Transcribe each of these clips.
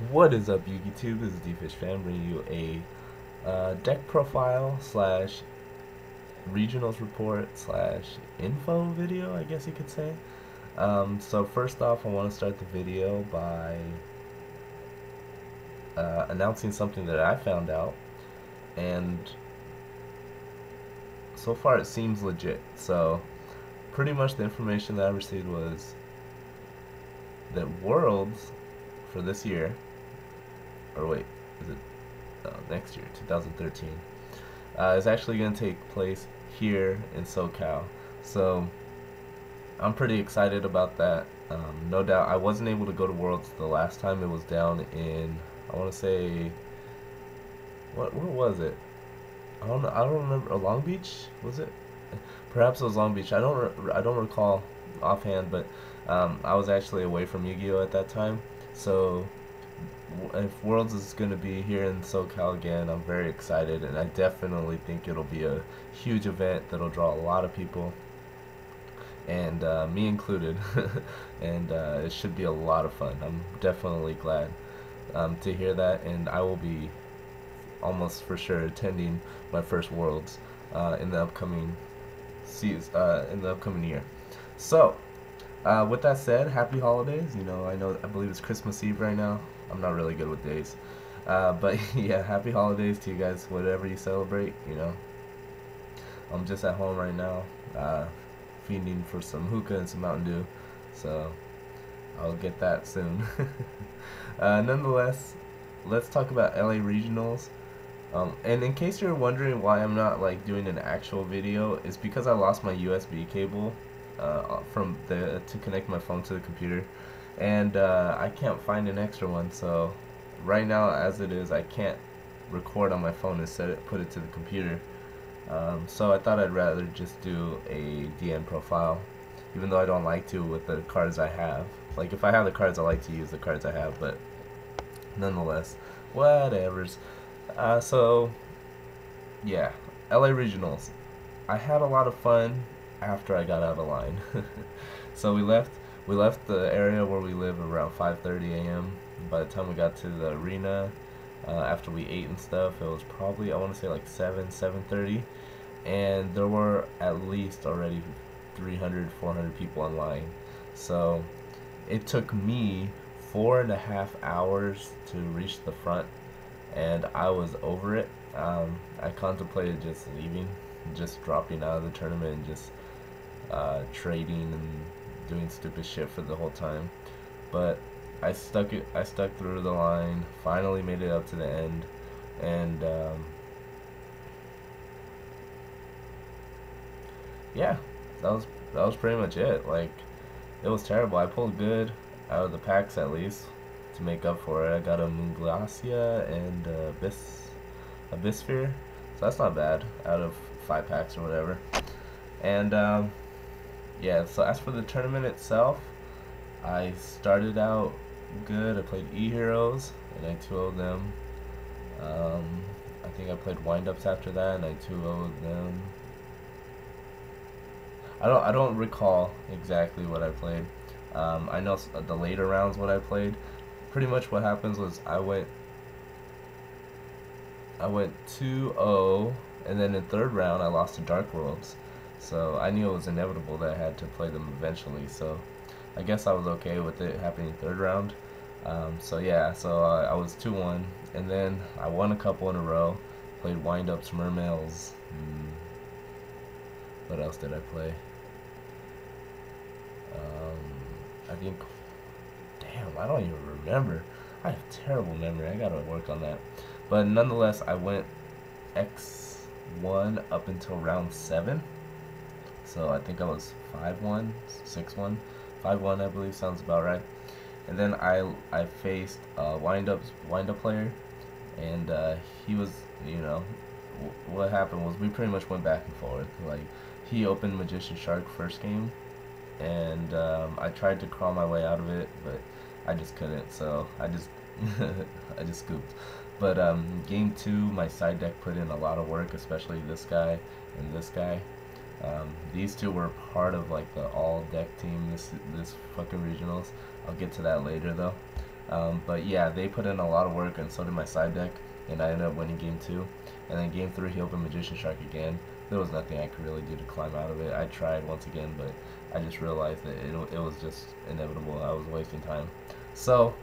What is up, YouTube? This is DFishFan bringing you a deck profile slash regionals report slash info video, I guess you could say. So first off, I want to start the video by announcing something that I found out, and so far it seems legit. So pretty much the information that I received was that Worlds for this year, or wait, is it next year, 2013, is actually going to take place here in SoCal. So I'm pretty excited about that. No doubt, I wasn't able to go to Worlds the last time. It was down in, I want to say, where was it? I don't know. I don't remember. Long Beach, was it? Perhaps it was Long Beach. I don't recall offhand, but I was actually away from YuGiOh at that time. So if Worlds is going to be here in SoCal again, I'm very excited, and I definitely think it'll be a huge event that'll draw a lot of people, and me included, and it should be a lot of fun. I'm definitely glad to hear that, and I will be almost for sure attending my first Worlds in the upcoming year. So, with that said, happy holidays. I believe it's Christmas Eve right now. I'm not really good with days. But yeah, happy holidays to you guys, whatever you celebrate. I'm just at home right now, feeding for some hookah and some Mountain Dew. So, I'll get that soon. Nonetheless, let's talk about LA Regionals. And in case you're wondering why I'm not doing an actual video, it's because I lost my USB cable to connect my phone to the computer, and I can't find an extra one. So right now, as it is, I can't record on my phone and put it to the computer. So I thought I'd rather just do a DN profile, even though I don't like to with the cards I have. Like, if I have the cards, I like to use the cards I have, but nonetheless, whatevers. So yeah, LA Regionals. I had a lot of fun after I got out of line. So we left the area where we live around 5:30 a.m. By the time we got to the arena, after we ate and stuff, it was probably, I want to say, like 7:30, and there were at least already 300, 400 people online. So it took me 4.5 hours to reach the front, and I was over it. I contemplated just leaving, just dropping out of the tournament, and just trading and doing stupid shit for the whole time. But I stuck through the line, finally made it up to the end, and yeah, that was pretty much it. Like, it was terrible. I pulled good out of the packs, at least, to make up for it. I got a Moonglacia and a Bisphere, so that's not bad out of 5 packs or whatever. And yeah, so as for the tournament itself, I started out good. I played E-Heroes, and I 2-0'd them. I think I played Windups after that, and I 2-0'd them. I don't recall exactly what I played. I know the later rounds what I played. Pretty much what happens was I went 2-0, and then in third round I lost to Dark Worlds. So I knew it was inevitable that I had to play them eventually. So I guess I was okay with it happening third round. So yeah, so I was 2-1, and then I won a couple in a row. Played Windups, Mermails. What else did I play? I think, damn, I don't even remember. I have terrible memory. I gotta work on that. But nonetheless, I went X1 up until round 7. So I think I was 5-1, 6-1, 5-1, I believe, sounds about right. And then I faced Windup player, and he was, what happened was we pretty much went back and forth. Like, he opened Magician Shark first game, and I tried to crawl my way out of it, but I just couldn't. So I just I just scooped. But game 2, my side deck put in a lot of work, especially this guy and this guy. These two were part of like the all deck team this fucking regionals. I'll get to that later though. But yeah, they put in a lot of work, and so did my side deck, and I ended up winning game 2. And then game 3, he opened Magician Shark again. There was nothing I could really do to climb out of it. I tried once again, but I just realized that it was just inevitable. I was wasting time. So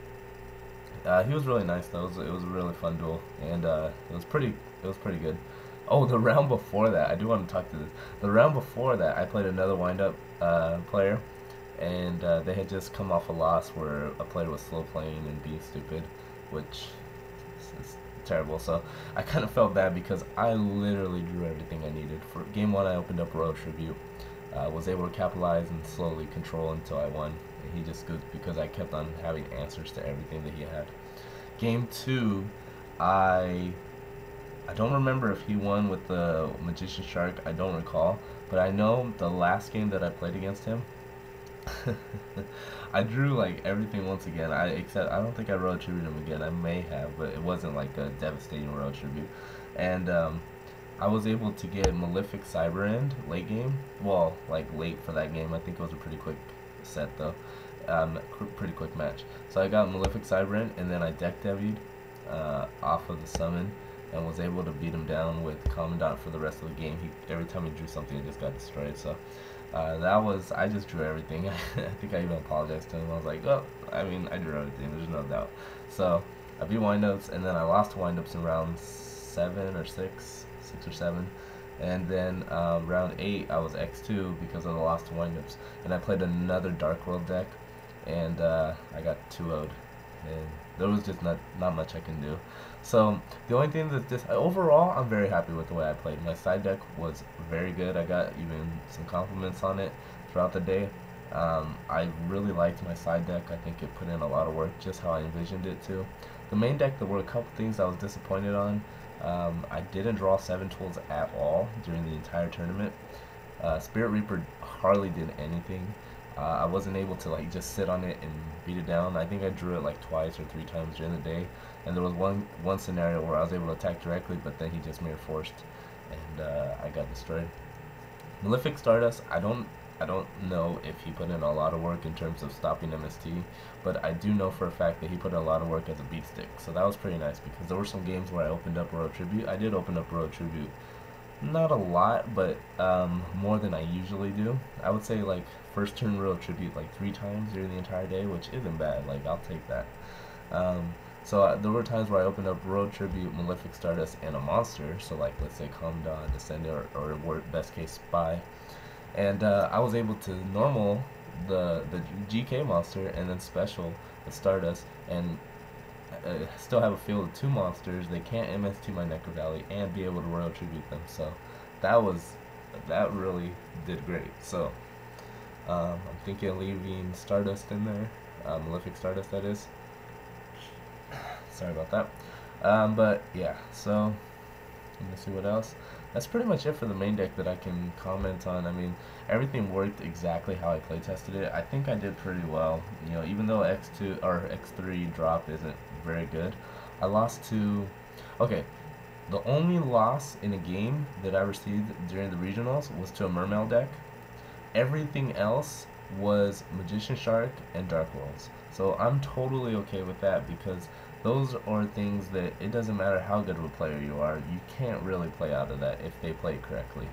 he was really nice though. It was a really fun duel, and it was pretty good. Oh, the round before that, I do want to talk to this. The round before that, I played another wind-up player, and they had just come off a loss where a player was slow playing and being stupid, which is terrible. So I kind of felt bad because I literally drew everything I needed. For game 1, I opened up Royal Tribute, was able to capitalize and slowly control until I won. And he just goofed because I kept on having answers to everything that he had. Game 2, I don't remember if he won with the Magician Shark. I don't recall, but I know the last game that I played against him, I drew like everything once again. Except I don't think I Royal Tribute him again. I may have, but it wasn't like a devastating Royal Tribute. And I was able to get Malefic Cyber End late game. Well, like late for that game. I think it was a pretty quick set though. Pretty quick match. So I got Malefic Cyber End, and then I deck debuted off of the summon, and was able to beat him down with Commandant for the rest of the game. Every time he drew something, it just got destroyed. So I just drew everything. I think I even apologized to him. I was like, oh, I mean, I drew everything, there's no doubt. So I beat windups, and then I lost to windups in round 7 or 6 or 7. And then round 8, I was X2 because of the loss to windups. And I played another Dark World deck, and I got 2-0'd. And there was just not much I can do. So the only thing that overall, I'm very happy with the way I played. My side deck was very good. I got even some compliments on it throughout the day. I really liked my side deck. I think it put in a lot of work, just how I envisioned it to. The main deck, there were a couple things I was disappointed on. I didn't draw 7 tools at all during the entire tournament. Spirit Reaper hardly did anything. I wasn't able to like just sit on it and beat it down. I think I drew it like twice or 3 times during the day, and there was one scenario where I was able to attack directly, but then he just mirror forced, and I got destroyed. Malefic Stardust, I don't know if he put in a lot of work in terms of stopping MST, but I do know for a fact that he put in a lot of work as a beat stick, so that was pretty nice because there were some games where I opened up Royal Tribute. I did open up Royal Tribute, not a lot, but more than I usually do. I would say like first turn Royal Tribute like 3 times during the entire day, which isn't bad. Like, I'll take that. So there were times where I opened up Royal Tribute, Malefic Stardust, and a monster. So like, let's say Commandant, Descender, or best case Spy. And I was able to normal the GK monster and then special the Stardust, and still have a field of 2 monsters. They can't MST my Necro Valley and be able to Royal Tribute them. So that really did great. So I'm thinking of leaving Stardust in there, Malefic Stardust that is. Sorry about that. But yeah, so let me see what else. That's pretty much it for the main deck that I can comment on. I mean, everything worked exactly how I play tested it. I think I did pretty well. You know, even though X2 or X3 drop isn't very good, I lost to. Okay, the only loss in a game that I received during the regionals was to a Mermail deck. Everything else was Magician Shark and Dark Worlds. So I'm totally okay with that because those are things that it doesn't matter how good of a player you are, you can't really play out of that if they play it correctly.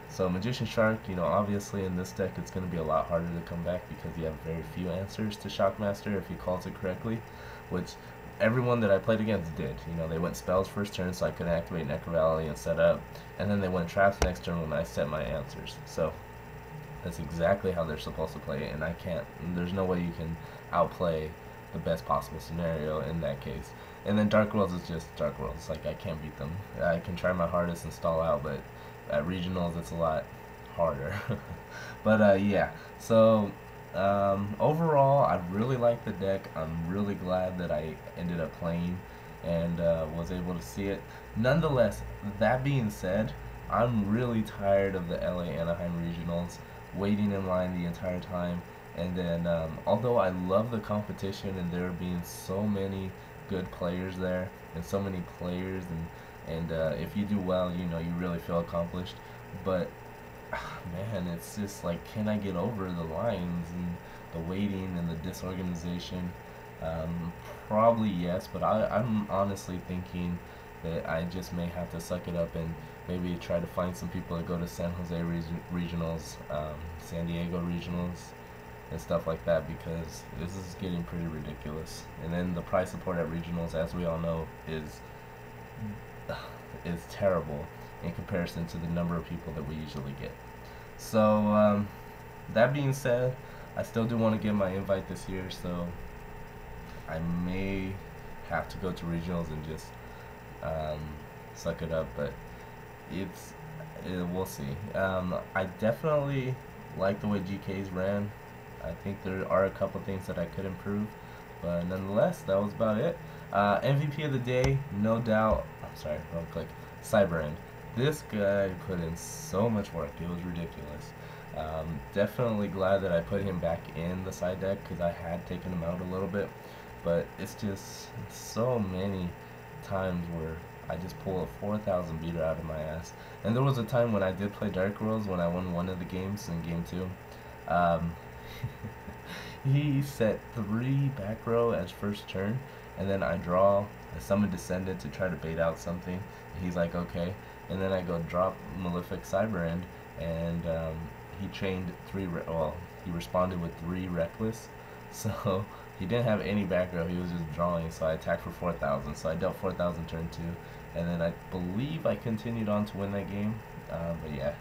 So Magician Shark, you know, obviously in this deck it's going to be a lot harder to come back because you have very few answers to Shockmaster if he calls it correctly, which everyone that I played against did. You know, they went spells first turn so I could activate Necro Valley and set up, and then they went traps next turn when I set my answers. So that's exactly how they're supposed to play it, and I can't, there's no way you can outplay the best possible scenario in that case. And then Dark Worlds is just Dark Worlds. Like, I can't beat them. I can try my hardest and stall out, but at regionals it's a lot harder. But yeah, so overall I really like the deck. I'm really glad that I ended up playing and was able to see it. Nonetheless, that being said, I'm really tired of the LA Anaheim regionals, waiting in line the entire time. And then, although I love the competition and there being so many good players there and so many players, and if you do well, you know, you really feel accomplished. But man, it's just like, can I get over the lines and the waiting and the disorganization? Um, Probably yes, but I'm honestly thinking that I just may have to suck it up and maybe try to find some people that go to San Jose regionals, San Diego regionals, and stuff like that, because this is getting pretty ridiculous. And then the price support at regionals, as we all know, is terrible in comparison to the number of people that we usually get. So that being said, I still do want to get my invite this year, so I may have to go to regionals and just um, suck it up, but we'll see. I definitely like the way GK's ran. I think there are a couple things that I could improve, but nonetheless, that was about it. MVP of the day, no doubt. I'm sorry, wrong click. Cyberend. This guy put in so much work. It was ridiculous. Definitely glad that I put him back in the side deck because I had taken him out a little bit, but it's just so many times where I just pull a 4,000 beater out of my ass. And there was a time when I did play Dark Worlds when I won one of the games in game 2. Um, he set 3 back row as first turn, and then I draw a Summon Descendant to try to bait out something. He's like, okay. And then I go drop Malefic Cyberend, and he chained 3, well, he responded with 3 Reckless. So he didn't have any back row, he was just drawing, so I attacked for 4,000. So I dealt 4,000 turn 2, and then I believe I continued on to win that game. But yeah.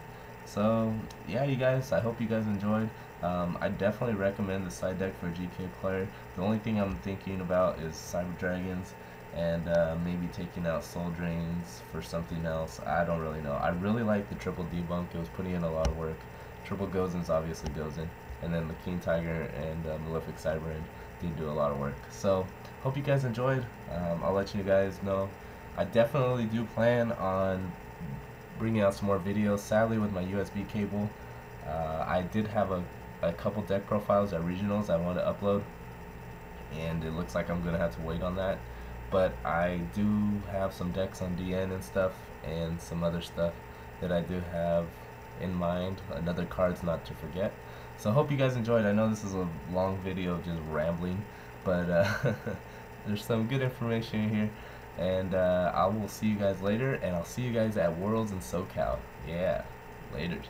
So yeah, you guys, I hope you guys enjoyed. I definitely recommend the side deck for a GK player. The only thing I'm thinking about is Cyber Dragons and maybe taking out Soul Drains for something else. I don't really know. I really like the triple debunk. It was putting in a lot of work. Triple Gozens obviously goes in. And then the King Tiger and Malefic Cyberend did do a lot of work. So hope you guys enjoyed. I'll let you guys know. I definitely do plan on bringing out some more videos. Sadly, with my USB cable, I did have a couple deck profiles at regionals I want to upload, and it looks like I'm gonna have to wait on that. But I do have some decks on DN and stuff, and some other stuff that I do have in mind. Another cards not to forget. So I hope you guys enjoyed. I know this is a long video of just rambling, but there's some good information here. And I will see you guys later, and I'll see you guys at Worlds in SoCal. Yeah, laters.